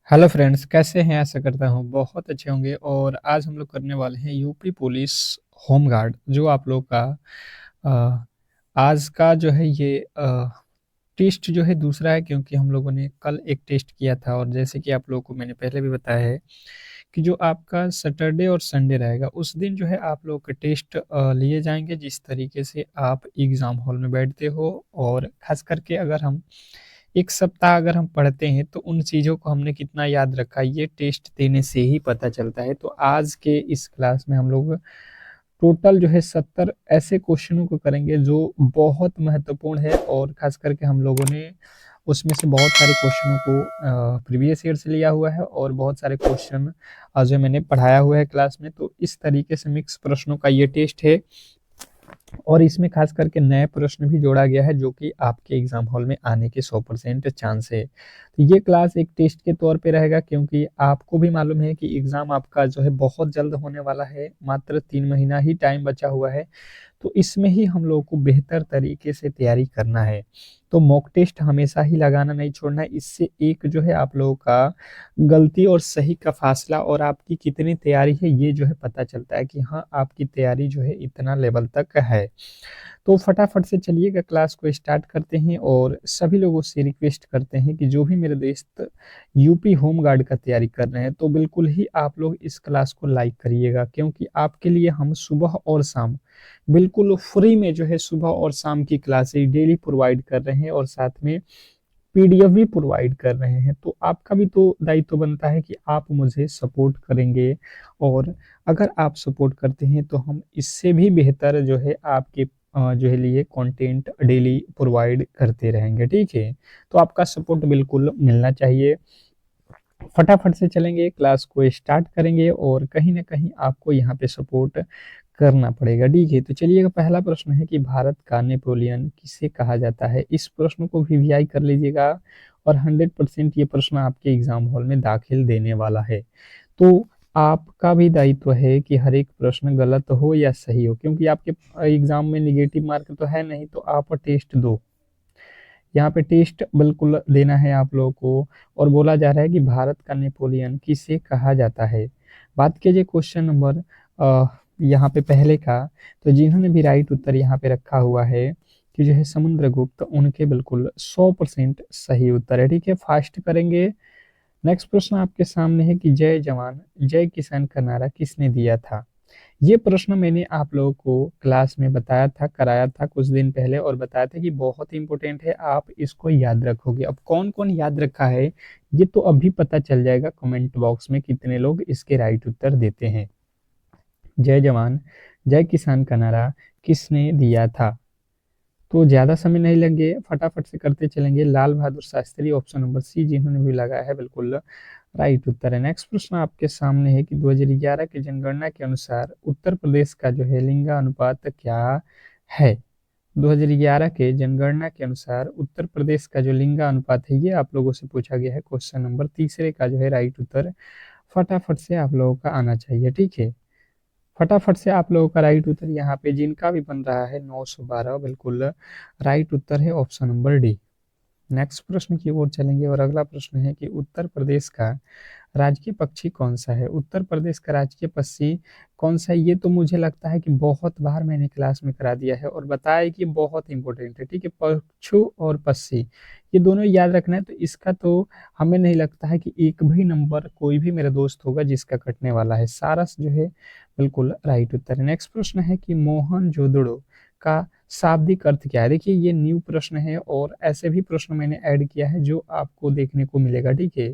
Hello friends, कैसे हैं? आशा करता हूँ बहुत अच्छे होंगे। और आज हम लोग करने वाले हैं यूपी पुलिस होम गार्ड, जो आप लोग का अ, आज का जो है ये टेस्ट जो है दूसरा है, क्योंकि हम लोगों ने कल एक टेस्ट किया था। और जैसे कि आप लोगों को मैंने पहले भी बताया है कि जो आपका सैटरडे और संडे रहेगा उस दिन जो है आप लोग के टेस्ट लिए जाएंगे, जिस तरीके से आप एग्ज़ाम हॉल में बैठते हो। और ख़ास करके अगर हम एक सप्ताह अगर हम पढ़ते हैं तो उन चीज़ों को हमने कितना याद रखा, ये टेस्ट देने से ही पता चलता है। तो आज के इस क्लास में हम लोग टोटल जो है 70 ऐसे क्वेश्चनों को करेंगे जो बहुत महत्वपूर्ण है। और खास करके हम लोगों ने उसमें से बहुत सारे क्वेश्चनों को प्रीवियस ईयर से लिया हुआ है, और बहुत सारे क्वेश्चन जो मैंने पढ़ाया हुआ है क्लास में। तो इस तरीके से मिक्स प्रश्नों का ये टेस्ट है। और इसमें खास करके नए प्रश्न भी जोड़ा गया है, जो कि आपके एग्जाम हॉल में आने के 100% चांस है। तो ये क्लास एक टेस्ट के तौर पे रहेगा, क्योंकि आपको भी मालूम है कि एग्जाम आपका जो है बहुत जल्द होने वाला है, मात्र 3 महीना ही टाइम बचा हुआ है। तो इसमें ही हम लोगों को बेहतर तरीके से तैयारी करना है। तो मॉक टेस्ट हमेशा ही लगाना नहीं छोड़ना है। इससे एक जो है आप लोगों का गलती और सही का फासला और आपकी कितनी तैयारी है, ये जो है पता चलता है कि हाँ, आपकी तैयारी जो है इतना लेवल तक है। तो फटाफट से चलिएगा, क्लास को स्टार्ट करते हैं। और सभी लोगों से रिक्वेस्ट करते हैं कि जो भी मेरे दोस्त यूपी होम गार्ड का तैयारी कर रहे हैं, तो बिल्कुल ही आप लोग इस क्लास को लाइक करिएगा, क्योंकि आपके लिए हम सुबह और शाम बिल्कुल फ्री में जो है सुबह और शाम की क्लासेस डेली प्रोवाइड कर रहे हैं, और साथ में पीडीएफ भी प्रोवाइड कर रहे हैं। तो आपका भी तो दायित्व बनता है कि आप मुझे सपोर्ट करेंगे। और अगर आप सपोर्ट करते हैं तो हम इससे भी बेहतर जो है आपके जो है लिए कंटेंट डेली प्रोवाइड करते रहेंगे। ठीक है, तो आपका सपोर्ट बिल्कुल मिलना चाहिए। फटाफट से चलेंगे, क्लास को स्टार्ट करेंगे, और कहीं ना कहीं आपको यहाँ पे सपोर्ट करना पड़ेगा। ठीक है, तो चलिएगा, पहला प्रश्न है कि भारत का नेपोलियन किसे कहा जाता है। इस प्रश्न को भी वीआई कर लीजिएगा, और 100% ये प्रश्न आपके एग्जाम हॉल में दाखिल देने वाला है। तो आपका भी दायित्व है कि हर एक प्रश्न गलत हो या सही हो, क्योंकि आपके एग्जाम में निगेटिव मार्क तो है नहीं। तो आप टेस्ट दो, यहाँ पे टेस्ट बिल्कुल देना है आप लोगों को। और बोला जा रहा है कि भारत का नेपोलियन किसे कहा जाता है। बात कीजिए क्वेश्चन नंबर यहाँ पे पहले का, तो जिन्होंने भी राइट उत्तर यहाँ पे रखा हुआ है कि जो है समुद्रगुप्त, उनके बिल्कुल 100% सही उत्तर है। ठीक है, फास्ट करेंगे। नेक्स्ट प्रश्न आपके सामने है कि जय जवान जय किसान का नारा किसने दिया था। ये प्रश्न मैंने आप लोगों को क्लास में बताया था, कराया था कुछ दिन पहले, और बताया था कि बहुत इंपॉर्टेंट है, आप इसको याद रखोगे। अब कौन कौन याद रखा है ये तो अभी पता चल जाएगा कमेंट बॉक्स में कितने लोग इसके राइट उत्तर देते हैं। जय जवान जय किसान का नारा किसने दिया था। तो ज्यादा समय नहीं लेंगे, फटाफट से करते चलेंगे। लाल बहादुर शास्त्री, ऑप्शन नंबर सी, जिन्होंने भी लगाया है बिल्कुल राइट उत्तर है। नेक्स्ट प्रश्न आपके सामने है कि 2011 की जनगणना के अनुसार उत्तर प्रदेश का जो है लिंगानुपात क्या है। 2011 के जनगणना के अनुसार उत्तर प्रदेश का जो लिंगानुपात है, ये आप लोगों से पूछा गया है। क्वेश्चन नंबर तीसरे का जो है राइट उत्तर फटाफट से आप लोगों का आना चाहिए। ठीक है, फटाफट से आप लोगों का राइट उत्तर यहाँ पे जिनका भी बन रहा है 912, बिल्कुल राइट उत्तर है ऑप्शन नंबर डी। नेक्स्ट प्रश्न की ओर चलेंगे, और अगला प्रश्न है कि उत्तर प्रदेश का राजकीय पक्षी कौन सा है। उत्तर प्रदेश का राजकीय पक्षी कौन सा है, ये तो मुझे लगता है कि बहुत बार मैंने क्लास में करा दिया है और बताया है कि बहुत इंपॉर्टेंट है। ठीक है, पक्षु और पक्षी ये दोनों याद रखना है। तो इसका तो हमें नहीं लगता है कि एक भी नंबर कोई भी मेरा दोस्त होगा जिसका कटने वाला है। सारस जो है बिल्कुल राइट उत्तर है। नेक्स्ट प्रश्न है कि मोहनजोदड़ो का शाब्दिक अर्थ क्या है। देखिए, ये न्यू प्रश्न है, और ऐसे भी प्रश्न मैंने ऐड किया है जो आपको देखने को मिलेगा। ठीक है,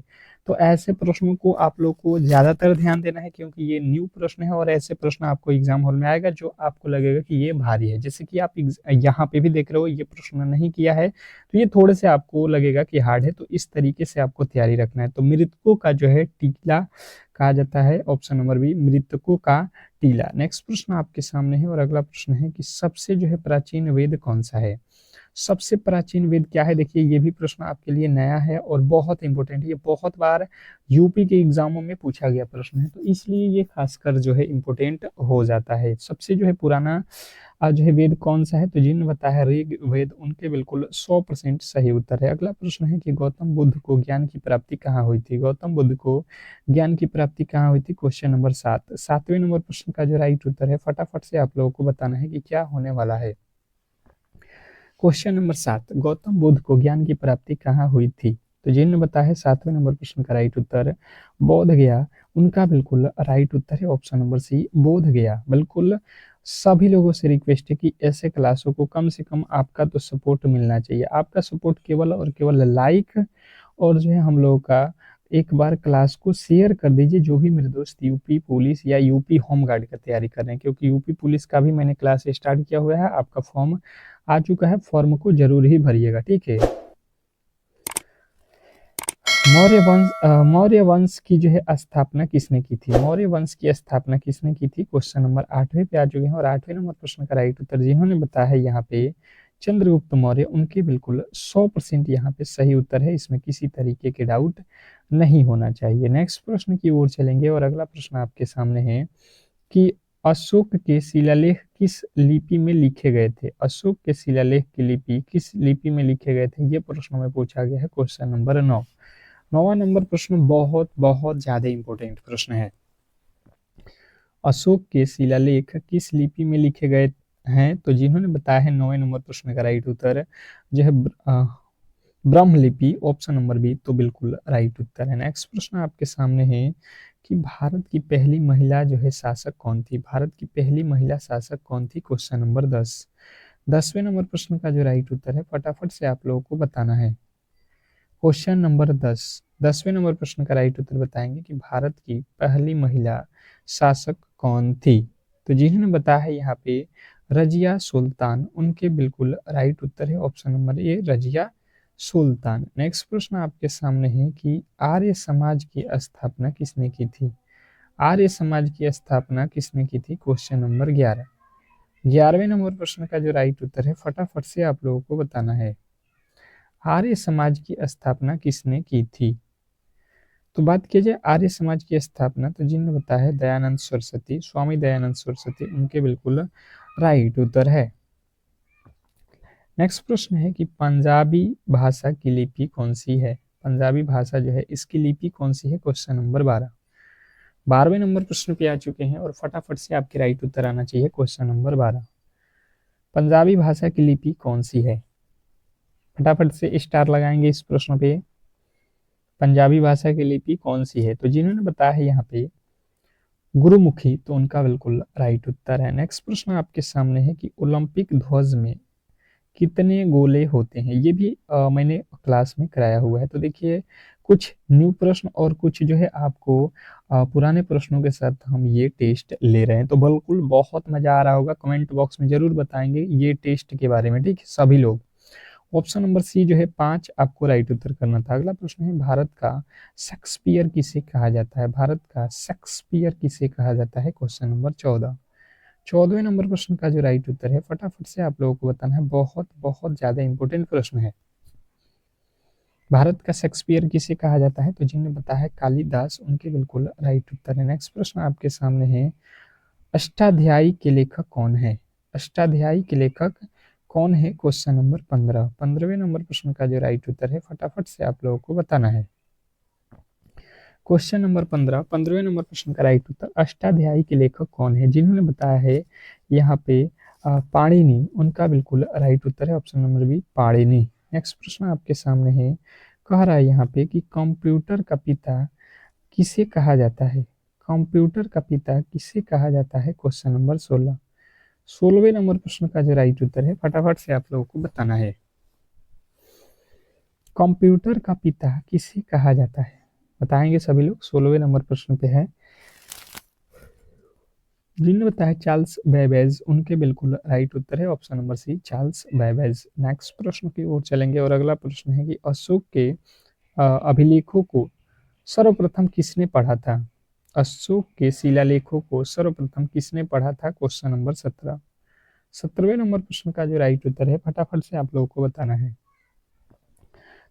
तो ऐसे प्रश्नों को आप लोग को ज्यादातर ध्यान देना है, क्योंकि ये न्यू प्रश्न है, और ऐसे प्रश्न आपको एग्जाम हॉल में आएगा जो आपको लगेगा कि ये भारी है। जैसे कि आप यहाँ पे भी देख रहे हो, ये प्रश्न नहीं किया है तो ये थोड़े से आपको लगेगा कि हार्ड है। तो इस तरीके से आपको तैयारी रखना है। तो मृतकों का जो है टीला कहा जाता है, ऑप्शन नंबर बी, मृतकों का टीला। नेक्स्ट प्रश्न आपके सामने है, और अगला प्रश्न है कि सबसे जो है प्राचीन वेद कौन सा है। सबसे प्राचीन वेद क्या है? देखिए ये भी प्रश्न आपके लिए नया है और बहुत इंपॉर्टेंट है, ये बहुत बार यूपी के एग्जामों में पूछा गया प्रश्न है, तो इसलिए ये खासकर जो है इंपॉर्टेंट हो जाता है। सबसे जो है पुराना जो है वेद कौन सा है? तो जिन बताया ऋग वेद, उनके बिल्कुल 100% सही उत्तर है। अगला प्रश्न है कि गौतम बुद्ध को ज्ञान की प्राप्ति कहाँ हुई थी? गौतम बुद्ध को ज्ञान की प्राप्ति कहाँ हुई थी? Question number 7। 7वें नंबर प्रश्न का जो राइट उत्तर है, फटाफट से आप लोगों को बताना है कि क्या होने वाला है। क्वेश्चन नंबर 7, गौतम बुद्ध को ज्ञान की प्राप्ति कहाँ हुई थी? तो जिन बताया है 7वें नंबर प्रश्न का राइट उत्तर बोध गया, उनका बिल्कुल राइट उत्तर है ऑप्शन नंबर सी, बोध गया। बिल्कुल सभी लोगों से रिक्वेस्ट है कि ऐसे क्लासों को कम से कम आपका तो सपोर्ट मिलना चाहिए। आपका सपोर्ट केवल और केवल लाइक और जो है हम लोगों का एक बार क्लास को शेयर कर दीजिए, जो भी मेरे दोस्त यूपी पुलिस या यूपी होम गार्ड का तैयारी कर रहे हैं, क्योंकि यूपी पुलिस का भी मैंने क्लास स्टार्ट किया हुआ है। आपका फॉर्म आ चुका है, फॉर्म को जरूर ही भरिएगा, ठीक है। मौर्य वंश की जो है स्थापना किसने की थी? मौर्य वंश की स्थापना किसने की थी? क्वेश्चन नंबर 8वें पे आ चुके हैं और 8वें नंबर प्रश्न का राइट उत्तर जिन्होंने बताया है यहाँ पे चंद्रगुप्त मौर्य, उनके बिल्कुल 100% यहाँ पे सही उत्तर है, इसमें किसी तरीके के डाउट नहीं होना चाहिए। नेक्स्ट प्रश्न की ओर चलेंगे और अगला प्रश्न आपके सामने है कि अशोक के शिलालेख किस लिपि में लिखे गए थे? अशोक के शिलालेख की लिपि किस लिपि में लिखे गए थे? ये प्रश्न में पूछा गया है, क्वेश्चन नंबर 9। 9वां नंबर प्रश्न बहुत बहुत ज्यादा इंपॉर्टेंट प्रश्न है। अशोक के शिलालेख किस लिपि में लिखे गए हैं? तो जिन्होंने बताया है 9वें नंबर प्रश्न का राइट उत्तर जो है ब्रह्मलिपि, ऑप्शन नंबर बी, तो बिल्कुल राइट उत्तर है। नेक्स्ट प्रश्न आपके सामने है कि भारत की पहली महिला जो है शासक कौन थी? भारत की पहली महिला शासक कौन थी? Question number 10। 10वें नंबर प्रश्न का जो राइट उत्तर है, फटाफट से आप लोगों को बताना है। क्वेश्चन नंबर 10, 10वें नंबर प्रश्न का राइट उत्तर बताएंगे कि भारत की पहली महिला शासक कौन थी? तो जिन्होंने बताया है यहाँ पे रजिया सुल्तान, उनके बिल्कुल राइट उत्तर है option number A, Razia Sultan. Next प्रश्न आपके सामने है कि आर्य समाज की स्थापना किसने की थी? आर्य समाज की स्थापना किसने की थी? Question number 11। 11वें नंबर प्रश्न का जो राइट उत्तर है, फटाफट से आप लोगों को बताना है, आर्य समाज की स्थापना किसने की थी? तो बात की जाए आर्य समाज की स्थापना, तो जिन्होंने बताया है दयानंद सरस्वती, स्वामी दयानंद सरस्वती, उनके बिल्कुल राइट उत्तर है। नेक्स्ट प्रश्न है कि पंजाबी भाषा की लिपि कौन सी है? पंजाबी भाषा जो है इसकी लिपि कौन सी है? Question number 12। 12वें नंबर प्रश्न पे आ चुके हैं और फटाफट से आपके राइट उत्तर आना चाहिए, क्वेश्चन नंबर 12। पंजाबी भाषा की लिपि कौन सी है? फटाफट से स्टार लगाएंगे इस प्रश्न पे। पंजाबी भाषा की लिपि कौन सी है? तो जिन्होंने बताया है यहाँ पे गुरुमुखी, तो उनका बिल्कुल राइट उत्तर है। नेक्स्ट प्रश्न आपके सामने है कि ओलंपिक ध्वज में कितने गोले होते हैं? ये भी मैंने क्लास में कराया हुआ है। तो देखिए कुछ न्यू प्रश्न और कुछ जो है आपको पुराने प्रश्नों के साथ हम ये टेस्ट ले रहे हैं, तो बिल्कुल बहुत मजा आ रहा होगा। कमेंट बॉक्स में जरूर बताएंगे ये टेस्ट के बारे में, ठीक है सभी लोग। ऑप्शन नंबर सी जो है 5 आपको राइट उत्तर करना था। अगला प्रश्न है भारत का शेक्सपियर किसे कहा जाता है? भारत का शेक्सपियर किसे कहा जाता है? Question number 14। 14वें नंबर प्रश्न का जो राइट उत्तर है, फटाफट से आप लोगों को बताना है, बहुत बहुत ज्यादा इंपॉर्टेंट प्रश्न है। भारत का शेक्सपियर किसे कहा जाता है? तो जिन्होंने बताया है कालिदास, उनके बिल्कुल राइट उत्तर है। नेक्स्ट प्रश्न आपके सामने है, अष्टाध्यायी के लेखक कौन है? अष्टाध्यायी के लेखक कौन है? Question number 15। 15वें नंबर प्रश्न का जो राइट उत्तर है, फटाफट से आप लोगों को बताना है। क्वेश्चन नंबर 15, 15वें नंबर प्रश्न का राइट उत्तर, अष्टाध्यायी के लेखक कौन है? जिन्होंने बताया है यहाँ पे पाणिनि, उनका बिल्कुल राइट उत्तर है option number B, Panini. Next प्रश्न आपके सामने है, कह रहा है यहाँ पे कि कंप्यूटर का पिता किसे कहा जाता है? कंप्यूटर का पिता किसे कहा जाता है? Question number 16। 16वें नंबर प्रश्न का जो राइट उत्तर है, फटाफट से आप लोगों को बताना है, कंप्यूटर का पिता किसे कहा जाता है? बताएंगे सभी लोग। 16वें नंबर प्रश्न पे है, जिन्होंने बताया चार्ल्स बेबेज, उनके बिल्कुल राइट उत्तर है option number C, Charles Babbage. Next प्रश्न की ओर चलेंगे और अगला प्रश्न है कि अशोक के अभिलेखों को सर्वप्रथम किसने पढ़ा था? अशोक के शिलालेखों को सर्वप्रथम किसने पढ़ा था? Question number 17। 17वें नंबर प्रश्न का जो राइट उत्तर है फटाफट से आप लोगों को बताना है।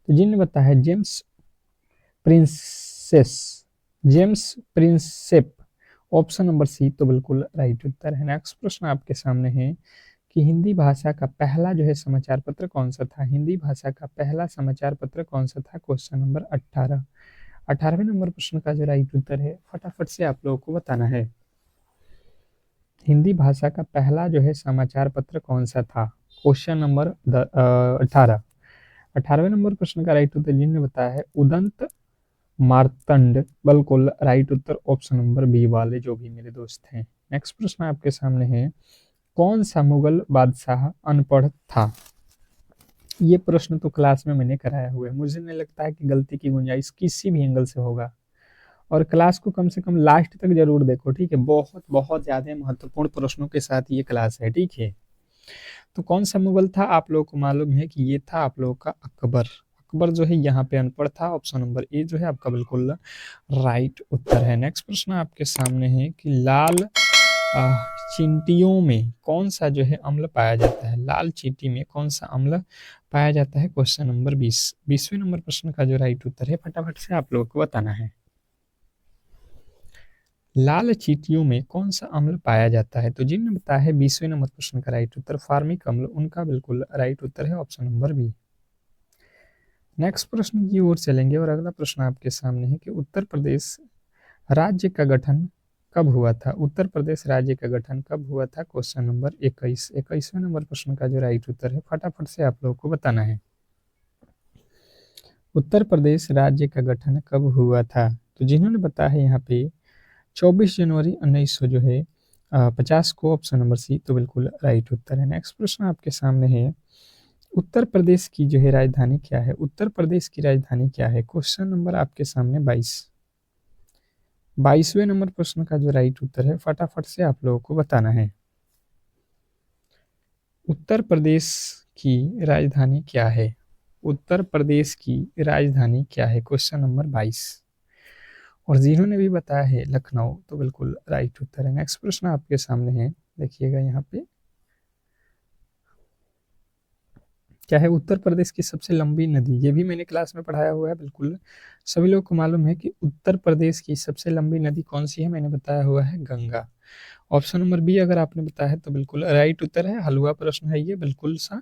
तो जिन्होंने बताया है प्रिंसेस James Prinsep, option number C तो बिल्कुल राइट उत्तर है। नेक्स्ट प्रश्न आपके सामने है कि हिंदी भाषा का पहला जो है समाचार पत्र कौन सा था। हिंदी भाषा का पहला समाचार पत्र कौन सा था, क्वेश्चन नंबर 18। 18वें नंबर प्रश्न का जो राइट उत्तर है फटाफट से आप लोगों को बताना है। हिंदी भाषा का पहला जो है समाचार पत्र कौन सा था, क्वेश्चन नंबर 18। 18वें नंबर प्रश्न का राइट उत्तर जिन्होंने बताया है उदंत मार्तंड, बिल्कुल राइट उत्तर ऑप्शन नंबर बी वाले जो भी मेरे दोस्त हैं। नेक्स्ट प्रश्न आपके सामने है कौन सा मुगल बादशाह अनपढ़ था। ये प्रश्न तो क्लास में मैंने कराया हुआ है, मुझे नहीं लगता है कि गलती की गुंजाइश किसी भी एंगल से होगा। और क्लास को कम से कम लास्ट तक जरूर देखो, ठीक है। बहुत बहुत ज्यादा महत्वपूर्ण प्रश्नों के साथ ये क्लास है, ठीक है। तो कौन सा मुगल था, आप लोगों को मालूम है कि ये था आप लोगों का अकबर। अकबर जो है यहाँ पे अनपढ़ था, ऑप्शन नंबर ए जो है आपका बिल्कुल राइट उत्तर है। नेक्स्ट प्रश्न आपके सामने है कि लाल चींटियों में कौन सा जो है अम्ल पाया जाता है। लाल चींटी में कौन सा अम्ल पाया जाता है, क्वेश्चन नंबर 20। 20वें नंबर प्रश्न का जो राइट उत्तर है फटाफट से आप लोगों को बताना है। लाल चींटियों में कौन सा अम्ल पाया जाता है, तो जिन्होंने बताया है 20वें नंबर प्रश्न का राइट उत्तर फार्मिक अम्ल, उनका बिल्कुल राइट उत्तर है ऑप्शन नंबर बी। नेक्स्ट प्रश्न की ओर चलेंगे और अगला प्रश्न आपके सामने है कि उत्तर प्रदेश राज्य का गठन कब हुआ था। उत्तर प्रदेश राज्य का गठन कब हुआ था, क्वेश्चन नंबर 21। 21वें नंबर प्रश्न का जो राइट उत्तर है फटाफट से आप लोगों को बताना है। उत्तर प्रदेश राज्य का गठन कब हुआ था, तो जिन्होंने बताया है यहाँ पे 24 जनवरी 1900 जो है 50 को, ऑप्शन नंबर सी तो बिल्कुल राइट उत्तर है। नेक्स्ट प्रश्न आपके सामने है उत्तर प्रदेश की जो है राजधानी क्या है। उत्तर प्रदेश की राजधानी क्या है, क्वेश्चन नंबर आपके सामने 22। 22वें नंबर प्रश्न का जो राइट उत्तर है फटाफट से आप लोगों को बताना है। उत्तर प्रदेश की राजधानी क्या है, उत्तर प्रदेश की राजधानी क्या है, क्वेश्चन नंबर 22। और जिन्होंने भी बताया है लखनऊ तो बिल्कुल राइट उत्तर है। नेक्स्ट प्रश्न आपके सामने है, देखिएगा यहाँ पे क्या है उत्तर प्रदेश की सबसे लंबी नदी। ये भी मैंने क्लास में पढ़ाया हुआ है, बिल्कुल सभी लोग को मालूम है कि उत्तर प्रदेश की सबसे लंबी नदी कौन सी है, मैंने बताया हुआ है गंगा। ऑप्शन नंबर बी अगर आपने बताया है तो बिल्कुल राइट उत्तर है। हलवा प्रश्न है ये बिल्कुल सा।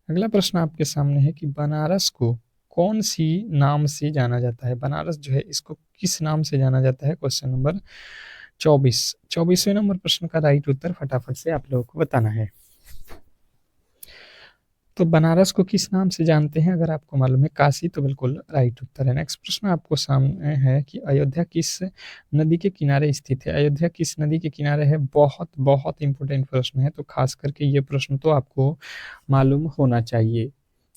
अगला प्रश्न आपके सामने है कि बनारस को कौन सी नाम से जाना जाता है। बनारस जो है इसको किस नाम से जाना जाता है, क्वेश्चन नंबर 24। 24वें नंबर प्रश्न का राइट उत्तर फटाफट से आप लोगों को बताना है। तो बनारस को किस नाम से जानते हैं, अगर आपको मालूम है काशी तो बिल्कुल राइट उत्तर है। नेक्स्ट प्रश्न आपको सामने है कि अयोध्या किस नदी के किनारे स्थित है। अयोध्या किस नदी के किनारे है, बहुत बहुत इंपॉर्टेंट प्रश्न है, तो खास करके ये प्रश्न तो आपको मालूम होना चाहिए।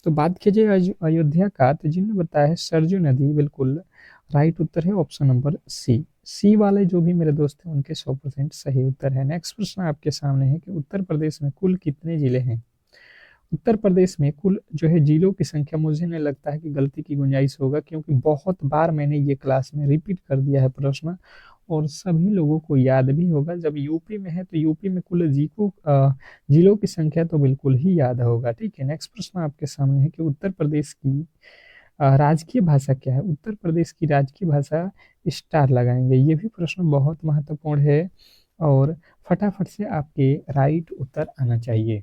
तो बात कीजिए अयोध्या का, तो जिन्होंने बताया है सरजू नदी, बिल्कुल राइट उत्तर है ऑप्शन नंबर सी। सी वाले जो भी मेरे दोस्त हैं उनके 100% सही उत्तर है। नेक्स्ट प्रश्न आपके सामने है कि उत्तर प्रदेश में कुल कितने जिले हैं। उत्तर प्रदेश में कुल जो है जिलों की संख्या, मुझे नहीं लगता है कि गलती की गुंजाइश होगा, क्योंकि बहुत बार मैंने ये क्लास में रिपीट कर दिया है प्रश्न और सभी लोगों को याद भी होगा। जब यूपी में है तो यूपी में कुल जिलों की संख्या तो बिल्कुल ही याद होगा, ठीक है। नेक्स्ट प्रश्न आपके सामने है कि उत्तर प्रदेश की राजकीय भाषा क्या है। उत्तर प्रदेश की राजकीय भाषा, स्टार लगाएंगे, ये भी प्रश्न बहुत महत्वपूर्ण है और फटाफट से आपके राइट उत्तर आना चाहिए।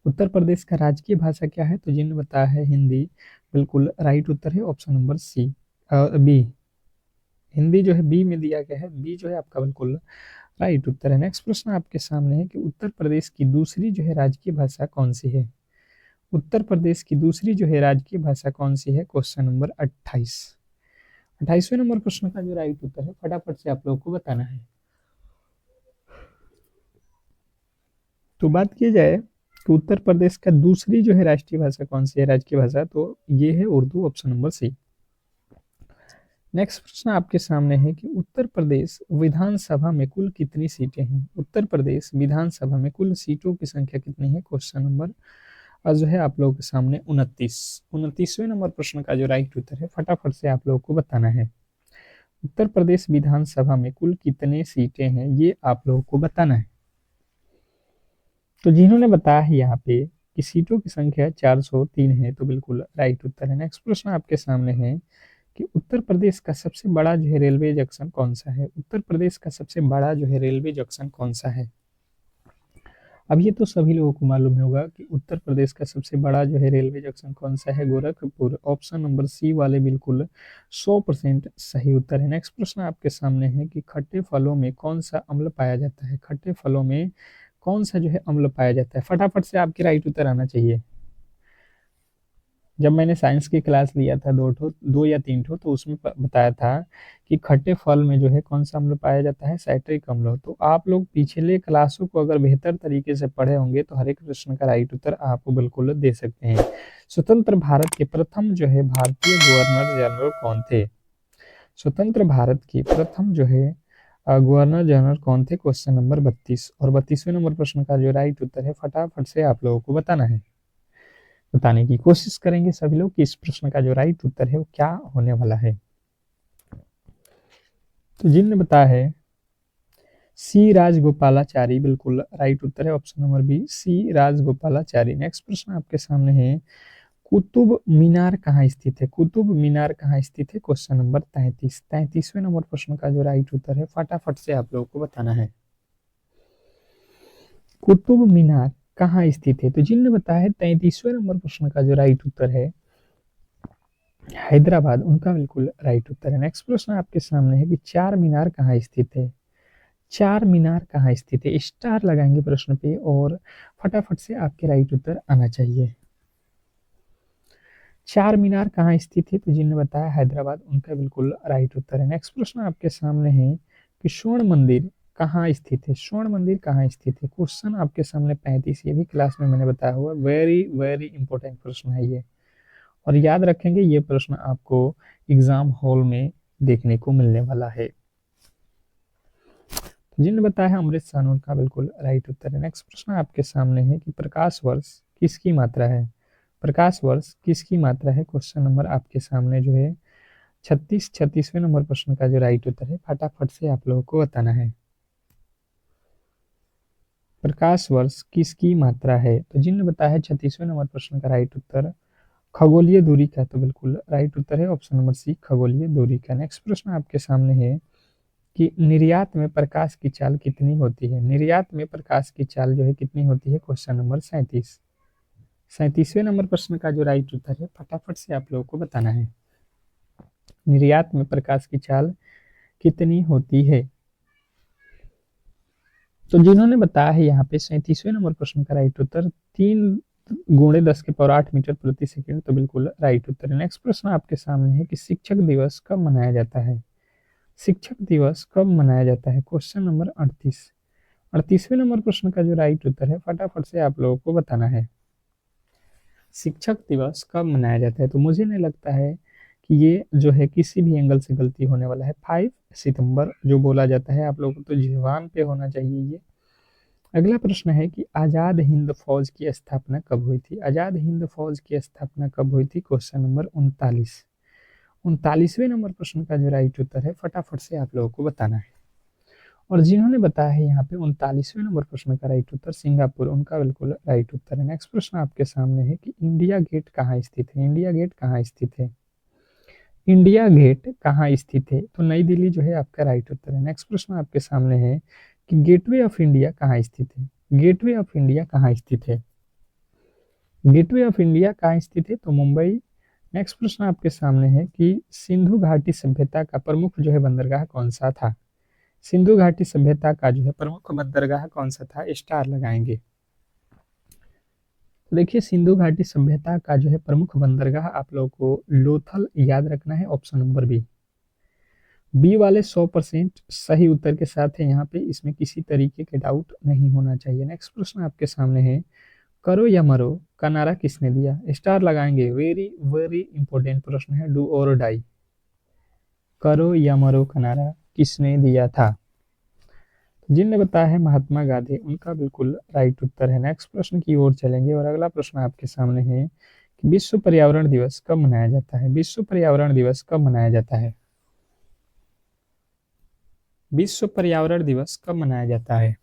उत्तर प्रदेश का राजकीय भाषा क्या है, तो जिन्होंने बताया है हिंदी, बिल्कुल राइट उत्तर है option number C B. Hindi जो है बी में दिया गया है, बी जो है आपका बिल्कुल राइट उत्तर है। नेक्स्ट प्रश्न आपके सामने है कि उत्तर प्रदेश की दूसरी जो है राजकीय भाषा कौन सी है। उत्तर प्रदेश की दूसरी जो है राजकीय भाषा कौन सी है, क्वेश्चन नंबर 28। 28वें नंबर प्रश्न का जो राइट उत्तर है फटाफट से आप लोगों को बताना है। तो बात की जाए कि उत्तर प्रदेश का दूसरी जो है राष्ट्रीय भाषा कौन सी है, राजकीय भाषा, तो ये है Urdu, option number C. Next प्रश्न आपके सामने है कि उत्तर प्रदेश विधानसभा में कुल कितनी सीटें हैं। उत्तर प्रदेश विधानसभा में कुल सीटों की संख्या कितनी है, क्वेश्चन नंबर जो है आप लोगों के सामने 29। 29वें नंबर प्रश्न का जो राइट उत्तर है फटाफट से आप लोगों को बताना है। उत्तर प्रदेश विधानसभा में कुल कितने सीटें हैं, ये आप लोगों को बताना है। तो जिन्होंने बताया है यहाँ पे कि सीटों की संख्या 403 है, तो बिल्कुल राइट उत्तर है। नेक्स्ट प्रश्न आपके सामने है कि उत्तर प्रदेश का सबसे बड़ा जो है रेलवे जंक्शन कौन सा है? उत्तर प्रदेश का सबसे बड़ा जो है रेलवे जंक्शन कौन सा है? अब ये तो सभी लोगों को मालूम होगा कि उत्तर प्रदेश का सबसे बड़ा जो है रेलवे जंक्शन कौन सा है? गोरखपुर। ऑप्शन नंबर सी वाले बिल्कुल 100% सही उत्तर है। नेक्स्ट प्रश्न आपके सामने है कि खट्टे फलों में कौन सा अम्ल पाया जाता है? खट्टे फलों में कौन सा जो है अम्ल पाया जाता है? फटाफट से आपके राइट उत्तर आना चाहिए। जब मैंने साइंस की क्लास लिया था दो या तीन ठो, तो उसमें बताया था कि खट्टे फल में जो है कौन सा अम्ल पाया जाता है? साइट्रिक अम्ल। तो आप लोग पिछले क्लासों को अगर बेहतर तरीके से पढ़े होंगे तो हर एक प्रश्न का राइट उत्तर आप बिल्कुल दे सकते हैं। स्वतंत्र भारत के प्रथम जो है भारतीय गवर्नर जनरल कौन थे? स्वतंत्र भारत के प्रथम जो है गवर्नर जनरल कौन थे? क्वेश्चन नंबर 32 और 32वें नंबर प्रश्न का जो राइट उत्तर है फटाफट से आप लोगों को बताना है। बताने की कोशिश करेंगे सभी लोग कि इस प्रश्न का जो राइट उत्तर है वो क्या होने वाला है। तो जिनने बताया है सी राजगोपालाचारी, बिल्कुल राइट उत्तर है ऑप्शन नंबर बी, सी राजगोपालाचारी। नेक्स्ट प्रश्न आपके सामने है कुतुब मीनार कहाँ स्थित है? कुतुब मीनार कहाँ स्थित है? Question number 33। 33वें नंबर प्रश्न का जो राइट उत्तर है फटाफट से आप लोगों को बताना है। कुतुब मीनार कहाँ स्थित है? तो जिनने बताया है 33वें नंबर प्रश्न का जो राइट उत्तर है हैदराबाद, उनका बिल्कुल राइट उत्तर है। नेक्स्ट प्रश्न आपके सामने है कि चार मीनार कहाँ स्थित है? चार मीनार कहाँ स्थित है? स्टार लगाएंगे प्रश्न पे और फटाफट से आपके राइट उत्तर आना चाहिए। चार मीनार कहाँ स्थित है? तो जिन्होंने बताया हैदराबाद, उनका बिल्कुल राइट उत्तर है। नेक्स्ट प्रश्न आपके सामने है कि स्वर्ण मंदिर कहाँ स्थित है? स्वर्ण मंदिर कहाँ स्थित है? क्वेश्चन आपके सामने 35, ये भी क्लास में मैंने बताया हुआ, वेरी वेरी इंपॉर्टेंट प्रश्न है ये, और याद रखेंगे ये प्रश्न आपको एग्जाम हॉल में देखने को मिलने वाला है। जिन्होंने बताया है अमृत सानूर का बिल्कुल राइट उत्तर है। नेक्स्ट प्रश्न आपके सामने है कि प्रकाश वर्ष किसकी मात्रा है? प्रकाश वर्ष किसकी मात्रा है? क्वेश्चन नंबर आपके सामने जो है 36वें नंबर प्रश्न का जो राइट उत्तर है फटाफट से आप लोगों को बताना है। प्रकाश वर्ष किसकी मात्रा है? तो जिन्होंने बताया है 36वें नंबर प्रश्न का राइट उत्तर खगोलीय दूरी का, तो बिल्कुल राइट उत्तर है ऑप्शन नंबर सी, खगोलीय दूरी का। नेक्स्ट प्रश्न आपके सामने है कि निर्यात में प्रकाश की चाल कितनी होती है? निर्यात में प्रकाश की चाल जो है कितनी होती है? Question number 37। 37वें नंबर प्रश्न का जो राइट उत्तर है फटाफट से आप लोगों को बताना है। निर्यात में प्रकाश की चाल कितनी होती है? तो जिन्होंने बताया है यहाँ पे 37वें नंबर प्रश्न का राइट उत्तर 3 × 10⁸ मीटर प्रति सेकेंड, तो बिल्कुल राइट उत्तर है। नेक्स्ट प्रश्न आपके सामने है कि शिक्षक दिवस कब मनाया जाता है? शिक्षक दिवस कब मनाया जाता है? Question number 38। 38वें नंबर प्रश्न का जो राइट उत्तर है फटाफट से आप लोगों को बताना है। शिक्षक दिवस कब मनाया जाता है? तो मुझे नहीं लगता है कि ये जो है किसी भी एंगल से गलती होने वाला है। 5 सितंबर जो बोला जाता है, आप लोगों को तो जुबान पे होना चाहिए ये। अगला प्रश्न है कि आजाद हिंद फौज की स्थापना कब हुई थी? आजाद हिंद फौज की स्थापना कब हुई थी? Question number 39। 39वें नंबर प्रश्न का जो राइट उत्तर है फटाफट से आप लोगों को बताना है। और जिन्होंने बताया है यहाँ पे 39वें नंबर प्रश्न का राइट उत्तर सिंगापुर, उनका बिल्कुल राइट उत्तर है। नेक्स्ट प्रश्न आपके सामने है कि इंडिया गेट कहाँ स्थित है? इंडिया गेट कहाँ स्थित है? इंडिया गेट कहाँ स्थित है? तो नई दिल्ली जो है आपका राइट उत्तर है। नेक्स्ट प्रश्न आपके सामने है कि गेटवे ऑफ इंडिया कहाँ स्थित है? गेटवे ऑफ इंडिया कहाँ स्थित है? गेटवे ऑफ इंडिया कहाँ स्थित है? तो मुंबई। नेक्स्ट प्रश्न आपके सामने है कि सिंधु घाटी सभ्यता का प्रमुख जो है बंदरगाह कौन सा था? सिंधु घाटी सभ्यता का जो है प्रमुख बंदरगाह कौन सा था? स्टार लगाएंगे। तो देखिए सिंधु घाटी सभ्यता का जो है प्रमुख बंदरगाह आप लोगों को लोथल याद रखना है, ऑप्शन नंबर बी। बी वाले 100% सही उत्तर के साथ है यहाँ पे, इसमें किसी तरीके के डाउट नहीं होना चाहिए। नेक्स्ट प्रश्न आपके सामने है करो या मरो का नारा किसने दिया? स्टार लगाएंगे, वेरी वेरी इंपॉर्टेंट प्रश्न है, डू और डाई। करो या मरो का नारा किसने दिया था? जिनने बताया है महात्मा गांधी, उनका बिल्कुल राइट उत्तर है। नेक्स्ट प्रश्न की ओर चलेंगे और अगला प्रश्न आपके सामने है कि विश्व पर्यावरण दिवस कब मनाया जाता है? विश्व पर्यावरण दिवस कब मनाया जाता है? विश्व पर्यावरण दिवस कब मनाया जाता है?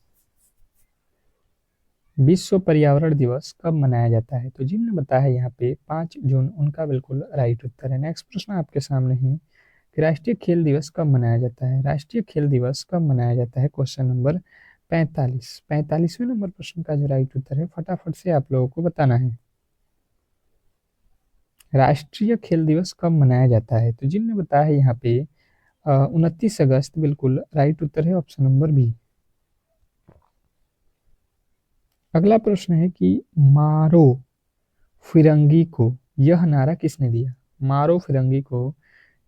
विश्व पर्यावरण दिवस कब मनाया जाता है? तो जिन्होंने बताया है यहाँ पे 5 जून, उनका बिल्कुल राइट उत्तर है। नेक्स्ट प्रश्न आपके सामने है कि राष्ट्रीय खेल दिवस कब मनाया जाता है? राष्ट्रीय खेल दिवस कब मनाया जाता है? Question number 45। 45वें नंबर प्रश्न का जो राइट उत्तर है, फटाफट से आप लोगों को बताना है। राष्ट्रीय खेल दिवस कब मनाया जाता है? तो जिन्होंने बताया है यहाँ पे 29 अगस्त, बिल्कुल राइट उत्तर है ऑप्शन नंबर बी। अगला प्रश्न है कि मारो फिरंगी को यह नारा किसने दिया? मारो फिरंगी को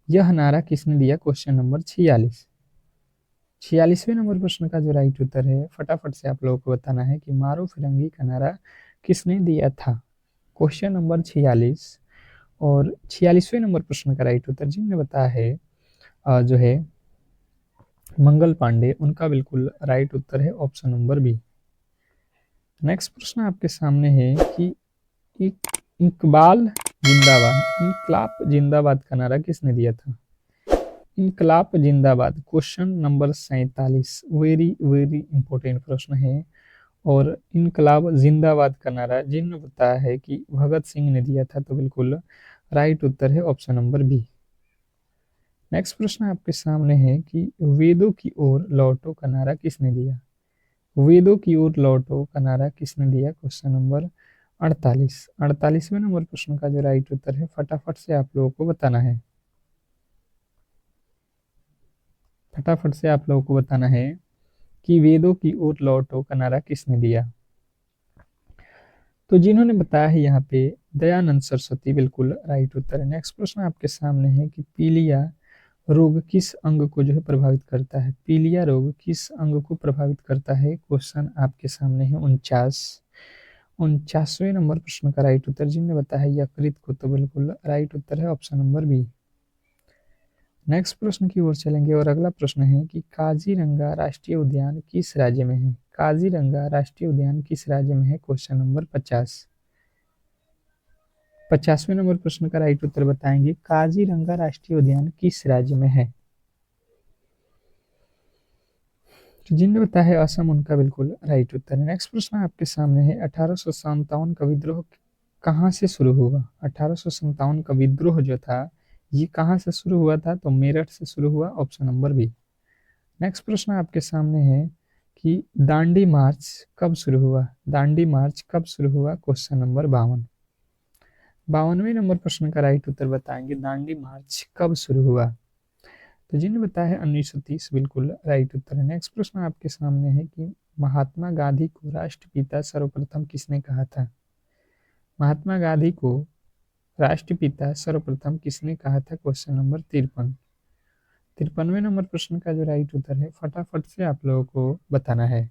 यह नारा किसने दिया? Question number 46। 46वें नंबर प्रश्न का जो राइट उत्तर है, फटाफट से आप लोगों को बताना है कि मारो फिरंगी का नारा किसने दिया था? Question number 46। और 46वें नंबर प्रश्न का राइट उत्तर जिन्होंने बताया है जो है मंगल पांडे, उनका बिल्कुल राइट उत्तर है ऑप्शन नंबर बी। नेक्स्ट प्रश्न आपके सामने है कि इकबाल जिंदाबाद, इनकलाब जिंदाबाद का नारा किसने दिया था? इनकलाब जिंदाबाद, question number 47, very very important प्रश्न है। और इनकलाब जिंदाबाद का नारा जिन्होंने बताया है कि भगत सिंह ने दिया था, तो बिल्कुल राइट उत्तर है ऑप्शन नंबर बी। नेक्स्ट प्रश्न आपके सामने है कि वेदों की ओर लौटो का नारा किसने दिया? वेदों की ओर लौटो का नारा किसने दिया? Question number 48। 48वें नंबर प्रश्न का जो राइट उत्तर है, फटाफट से आप लोगों को बताना है। फटाफट से आप लोगों को बताना है कि वेदों की ओर लौटो का नारा किसने दिया? तो जिन्होंने बताया है यहाँ पे दयानंद सरस्वती, बिल्कुल राइट उत्तर है। नेक्स्ट प्रश्न आपके सामने है कि पीलिया रोग किस अंग को जो है प्रभावित करता है? पीलिया रोग किस अंग को प्रभावित करता है? क्वेश्चन आपके सामने है 49वें नंबर प्रश्न का राइट उत्तर जिन्होंने बताया है यकृत को, तो बिल्कुल राइट उत्तर है ऑप्शन नंबर बी। नेक्स्ट प्रश्न की ओर चलेंगे और अगला प्रश्न है कि काजीरंगा राष्ट्रीय उद्यान किस राज्य में है? काजीरंगा राष्ट्रीय उद्यान किस राज्य में है? Question number 50। 50वें नंबर प्रश्न का राइट उत्तर बताएंगे, काजीरंगा राष्ट्रीय उद्यान किस राज्य में है? तो जिन्होंने बताया है असम, उनका बिल्कुल राइट उत्तर है। नेक्स्ट प्रश्न आपके सामने है 1857 का विद्रोह कहाँ से शुरू हुआ? 1857 का विद्रोह जो था, ये कहाँ से शुरू हुआ था? तो मेरठ से शुरू हुआ, ऑप्शन नंबर बी। नेक्स्ट प्रश्न आपके सामने है कि दांडी मार्च कब शुरू हुआ? दांडी मार्च कब शुरू हुआ? Question number 52। 52वें नंबर प्रश्न का राइट उत्तर बताएंगे, दांडी मार्च कब शुरू हुआ? तो जिन्हें बताया है 1930, बिल्कुल राइट उत्तर है। नेक्स्ट प्रश्न आपके सामने है कि महात्मा गांधी को राष्ट्रपिता सर्वप्रथम किसने कहा था? महात्मा गांधी को राष्ट्रपिता सर्वप्रथम किसने कहा था? Question number 53। 53वें नंबर प्रश्न का जो राइट उत्तर है, फटाफट से आप लोगों को बताना है।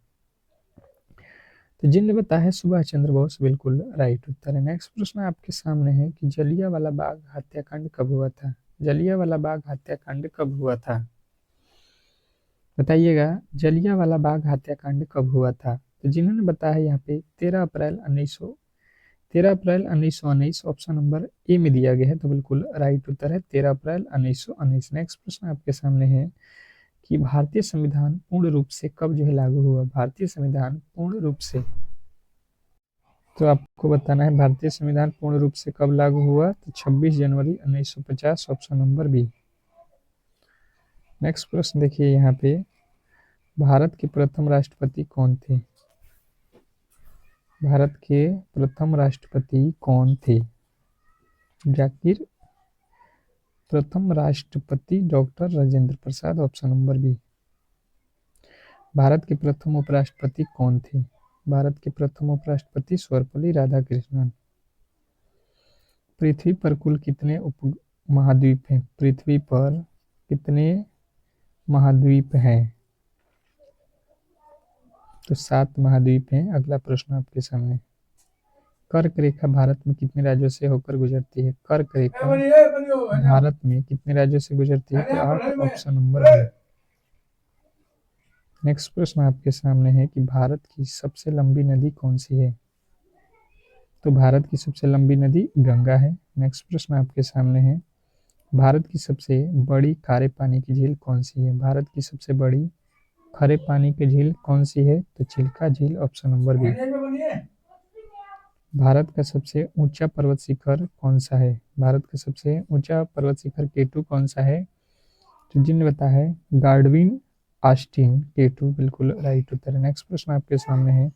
तो जिन्हें बताया है सुभाष चंद्र बोस, बिल्कुल राइट उत्तर है। नेक्स्ट प्रश्न आपके सामने है कि जलियांवाला बाग हत्याकांड कब हुआ था? जलियांवाला बाग हत्याकांड कब हुआ था? बताइएगा, जलियांवाला बाग हत्याकांड कब हुआ था? तो जिन्होंने बताया है यहाँ पे 13 अप्रैल 1919, ऑप्शन नंबर ए में दिया गया है, तो बिल्कुल राइट उत्तर है 13 अप्रैल 1919। नेक्स्ट प्रश्न आपके सामने है कि भारतीय संविधान पूर्ण रूप से कब जो है लागू हुआ? भारतीय संविधान पूर्ण रूप से, तो आपको बताना है भारतीय संविधान पूर्ण रूप से कब लागू हुआ? तो 26 जनवरी 1950, ऑप्शन नंबर बी। नेक्स्ट प्रश्न देखिए यहाँ पे, भारत के प्रथम राष्ट्रपति कौन थे? भारत के प्रथम राष्ट्रपति कौन थे? जाकिर। प्रथम राष्ट्रपति doctor Rajendra Prasad, option number B. Bharat के प्रथम उपराष्ट्रपति कौन थे? भारत के प्रथम उपराष्ट्रपति सर्वपल्ली राधाकृष्णन। पृथ्वी पर कुल कितने उप महाद्वीप हैं? पृथ्वी पर कितने महाद्वीप हैं? तो 7 महाद्वीप हैं। अगला प्रश्न आपके सामने, कर्क रेखा भारत में कितने राज्यों से होकर गुजरती है? कर्क रेखा भारत में कितने राज्यों से गुजरती है? तो 8, ऑप्शन नंबर बी। नेक्स्ट प्रश्न आपके सामने है कि भारत की सबसे लंबी नदी कौन सी है? तो भारत की सबसे लंबी नदी गंगा है। नेक्स्ट प्रश्न आपके सामने है, भारत की सबसे बड़ी खारे पानी की झील कौन सी है? भारत की सबसे बड़ी हरे पानी की झील कौन सी है? तो चिल्का झील, ऑप्शन नंबर बी। भारत का सबसे ऊंचा पर्वत शिखर कौन सा है? भारत का सबसे ऊंचा पर्वत शिखर केटू कौन सा है? तो जिन्होंने बताया है गार्डविन आस्टीन, केटू बिल्कुल राइट उत्तर है। नेक्स्ट प्रश्न आपके सामने है,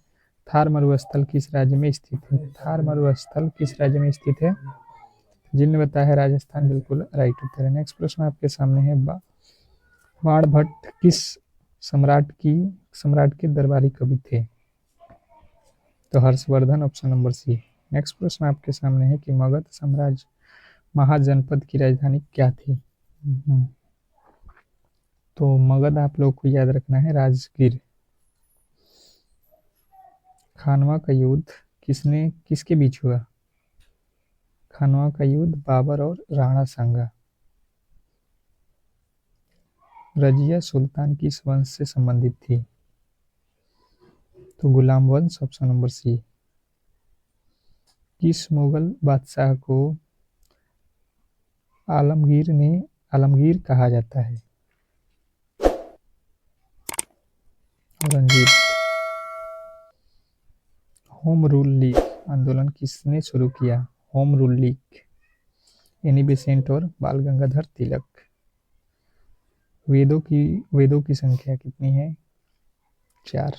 थार मरुस्थल किस राज्य में स्थित है? थार मरुस्थल किस राज्य में स्थित है? जिन्होंने बताया है राजस्थान, बिल्कुल राइट उत्तर है। नेक्स्ट प्रश्न आपके सामने है, बाणभट्ट किस सम्राट के दरबारी कवि थे? तो Harshavardhana, option number C. Next प्रश्न आपके सामने है कि मगध साम्राज्य महाजनपद की राजधानी क्या थी? तो मगध आप लोग को याद रखना है राजगीर। खानवा का युद्ध किसके बीच हुआ? खानवा का युद्ध बाबर और राणा सांगा। रजिया सुल्तान किस वंश से संबंधित थी? तो गुलाम वंश, ऑप्शन नंबर सी। किस मुगल बादशाह को आलमगीर कहा जाता है? औरंगजेब। होम रूल लीग आंदोलन किसने शुरू किया? Home rule league, Annie Besant और बाल गंगाधर तिलक। वेदों की संख्या कितनी है? 4।